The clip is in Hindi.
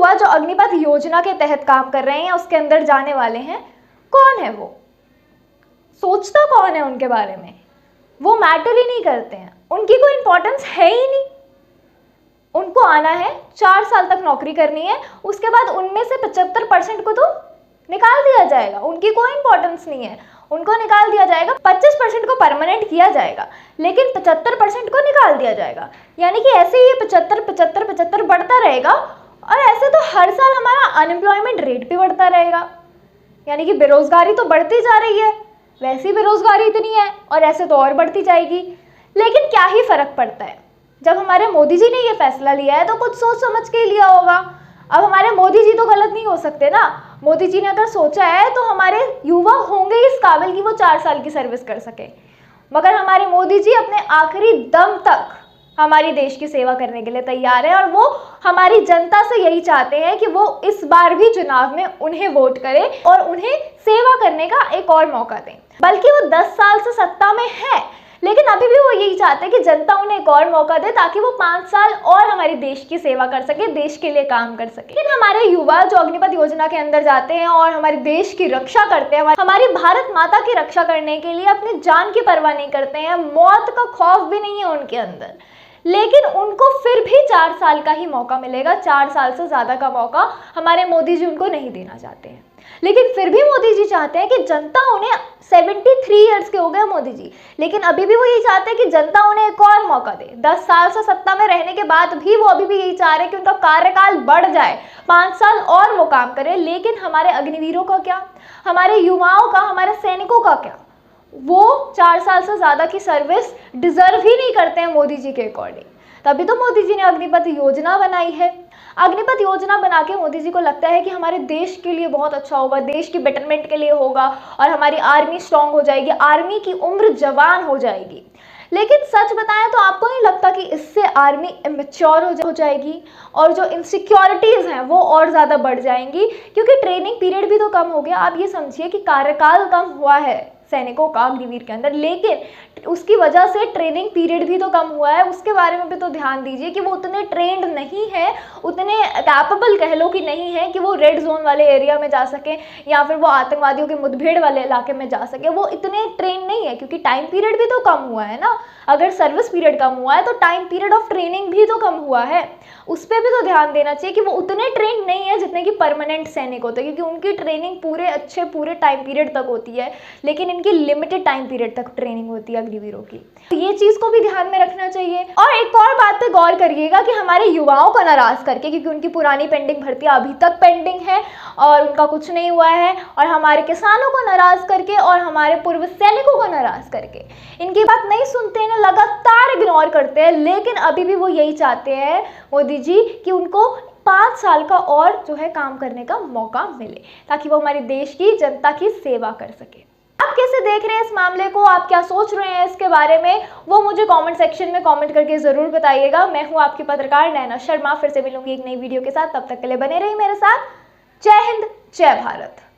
युवा जो अग्निपथ योजना के तहत काम कर रहे हैं, उसके अंदर जाने वाले हैं, कौन है वो? सोचता कौन है उनके बारे में? वो मैटर ही नहीं करते हैं, उनकी कोई इंपॉर्टेंस है ही नहीं। उनको आना है, 4 साल तक नौकरी करनी है, उसके बाद उनमें से 75% को तो निकाल दिया जाएगा। उनकी कोई इंपॉर्टेंस नहीं है, उनको निकाल दिया जाएगा। 25% को परमानेंट किया जाएगा, लेकिन 75% को निकाल दिया जाएगा। यानी कि ऐसे ही ये 75 बढ़ता रहेगा, और ऐसे तो हर साल हमारा अनएम्प्लॉयमेंट रेट भी बढ़ता रहेगा। यानी कि बेरोजगारी तो बढ़ती जा रही है, वैसी बेरोजगारी इतनी है, और ऐसे तो और बढ़ती जाएगी। लेकिन क्या ही फर्क पड़ता है? जब हमारे मोदी जी ने ये फैसला लिया है तो कुछ सोच समझ के लिया होगा। अब हमारे मोदी जी तो गलत नहीं हो सकते ना। मोदी जी ने अगर सोचा है तो हमारे युवा होंगे इस काबिल कि वो 4 साल की सर्विस कर सके। मगर हमारे मोदी जी अपने आखिरी दम तक हमारी देश की सेवा करने के लिए तैयार है, और वो हमारी जनता से यही चाहते हैं कि वो इस बार भी चुनाव में उन्हें वोट करें और उन्हें सेवा करने का एक और मौका दें। बल्कि वो 10 साल से सत्ता में है, लेकिन अभी भी वो यही चाहते हैं कि जनता उन्हें एक और मौका दे, ताकि वो 5 साल और हमारे देश की सेवा कर सके, देश के लिए काम कर सके। लेकिन हमारे युवा जो अग्निपथ योजना के अंदर जाते हैं और हमारे देश की रक्षा करते हैं, हमारी भारत माता की रक्षा करने के लिए अपनी जान की परवाह नहीं करते हैं, मौत का खौफ भी नहीं है उनके अंदर, लेकिन उनको फिर भी 4 साल का ही मौका मिलेगा। 4 साल से ज़्यादा का मौका हमारे मोदी जी उनको नहीं देना चाहते हैं। लेकिन फिर भी मोदी जी चाहते हैं कि जनता उन्हें, 73 ईयर्स के हो गए मोदी जी, लेकिन अभी भी वो यही चाहते हैं कि जनता उन्हें एक और मौका दे। 10 साल से सत्ता में रहने के बाद भी वो अभी भी यही चाह रहे हैं कि उनका कार्यकाल बढ़ जाए, 5 साल और वो काम करें। लेकिन हमारे अग्निवीरों का क्या, हमारे युवाओं का, हमारे सैनिकों का क्या? वो 4 साल से ज़्यादा की सर्विस डिजर्व ही नहीं करते हैं मोदी जी के अकॉर्डिंग। तभी तो मोदी जी ने अग्निपथ योजना बनाई है। अग्निपथ योजना बना के मोदी जी को लगता है कि हमारे देश के लिए बहुत अच्छा होगा, देश की बेटरमेंट के लिए होगा, और हमारी आर्मी स्ट्रांग हो जाएगी, आर्मी की उम्र जवान हो जाएगी। लेकिन सच बताएं तो आपको नहीं लगता कि इससे आर्मी इमेच्योर हो जाएगी, और जो इनसिक्योरिटीज़ हैं वो और ज़्यादा बढ़ जाएंगी, क्योंकि ट्रेनिंग पीरियड भी तो कम हो गया। आप ये समझिए कि कार्यकाल कम हुआ है सैनिकों का अग्निवीर के अंदर, लेकिन उसकी वजह से ट्रेनिंग पीरियड भी तो कम हुआ है। उसके बारे में भी तो ध्यान दीजिए कि वो उतने ट्रेंड नहीं है, उतने कैपेबल कह लो कि नहीं है कि वो रेड जोन वाले एरिया में जा सके, या फिर वो आतंकवादियों के मुठभेड़ वाले इलाके में जा सके। वो इतने ट्रेन नहीं है, क्योंकि टाइम पीरियड भी तो कम हुआ है ना। अगर सर्विस पीरियड कम हुआ है तो टाइम पीरियड ऑफ ट्रेनिंग भी तो कम हुआ है। उस पर भी तो ध्यान देना चाहिए कि वो उतने ट्रेंड नहीं है जितने कि परमानेंट सैनिक होते हैं, क्योंकि उनकी ट्रेनिंग पूरे टाइम पीरियड तक होती है, लेकिन इनकी लिमिटेड टाइम पीरियड तक ट्रेनिंग होती है अग्निवीरों की। तो ये चीज़ को भी ध्यान में रखना चाहिए। और एक और बात पे गौर करिएगा कि हमारे युवाओं को नाराज करके, क्योंकि उनकी पुरानी पेंडिंग भर्तियां अभी तक पेंडिंग है और उनका कुछ नहीं हुआ है, और हमारे किसानों को नाराज करके और हमारे पूर्व सैनिकों को नाराज करके इनकी बात नहीं सुनते हैं, लगातार इग्नोर करते हैं। लेकिन अभी भी वो यही चाहते हैं मोदी जी कि उनको 5 साल का और जो है काम करने का मौका मिले, ताकि वो हमारे देश की जनता की सेवा कर सके। आप कैसे देख रहे हैं इस मामले को, आप क्या सोच रहे हैं इसके बारे में, वो मुझे कमेंट सेक्शन में कमेंट करके जरूर बताइएगा। मैं हूं आपकी पत्रकार नैना शर्मा, फिर से मिलूंगी एक नई वीडियो के साथ। तब तक के लिए बने रहिए मेरे साथ। जय हिंद, जय भारत।